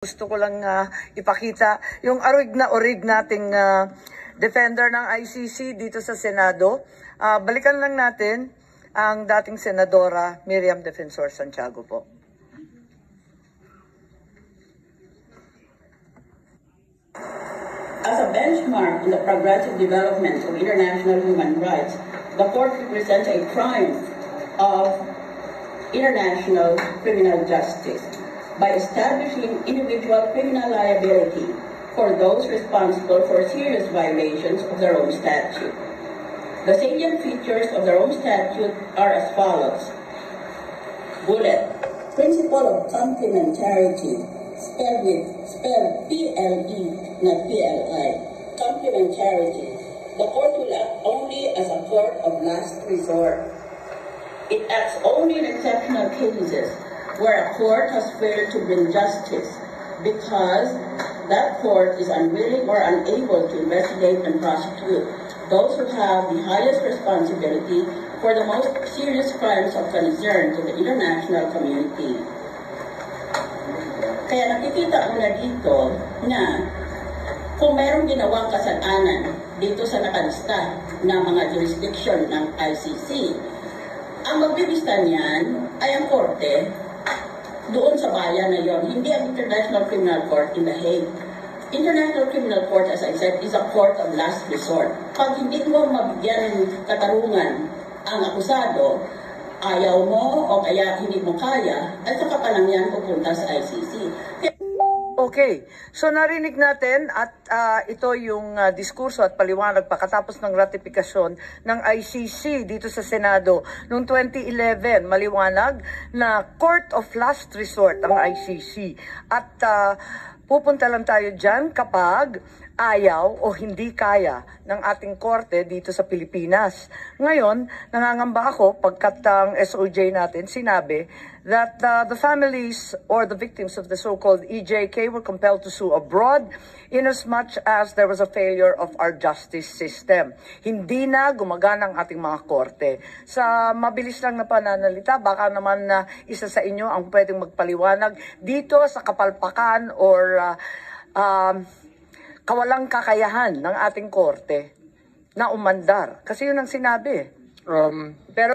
Gusto ko lang ipakita yung orig nating defender ng ICC dito sa Senado. Balikan lang natin ang dating Senadora Miriam Defensor Santiago po. As a benchmark in the progressive development of international human rights, the court represents a triumph of international criminal justice by establishing individual criminal liability for those responsible for serious violations of the Rome Statute. The salient features of the Rome Statute are as follows. Bullet. Principle of complementarity, spelled P-L-E, not P-L-I. Complementarity. The court will act only as a court of last resort. It acts only in exceptional cases where a court has failed to bring justice because that court is unwilling or unable to investigate and prosecute those who have the highest responsibility for the most serious crimes of concern to the international community. Kaya nakikita mo na dito na kung mayroong ginawang kasalanan dito sa nakalista na mga jurisdiction ng ICC, ang magbibista niyan ay ang korte doon sa bayan na yon, hindi ang International Criminal Court in The Hague. International Criminal Court, as I said, is a court of last resort. Pag hindi mo mabigyan ng katarungan ang akusado, ayaw mo o kaya hindi mo kaya, ay saka pa lang yan pupunta sa ICC. Okay, so narinig natin at ito yung diskurso at paliwanag pagkatapos ng ratifikasyon ng ICC dito sa Senado noong 2011. Maliwanag na Court of Last Resort ang ICC at pupunta lang tayo dyan kapag ayaw o hindi kaya ng ating korte dito sa Pilipinas. Ngayon, nangangamba ako pagkat ang SOJ natin sinabi that the families or the victims of the so-called EJK were compelled to sue abroad inasmuch as there was a failure of our justice system. Hindi na gumagana ang ating mga korte. Sa mabilis lang na pananalita, baka naman na isa sa inyo ang pwedeng magpaliwanag dito sa kapalpakan or kawalang kakayahan ng ating korte na umandar. Kasi yun ang sinabi. Pero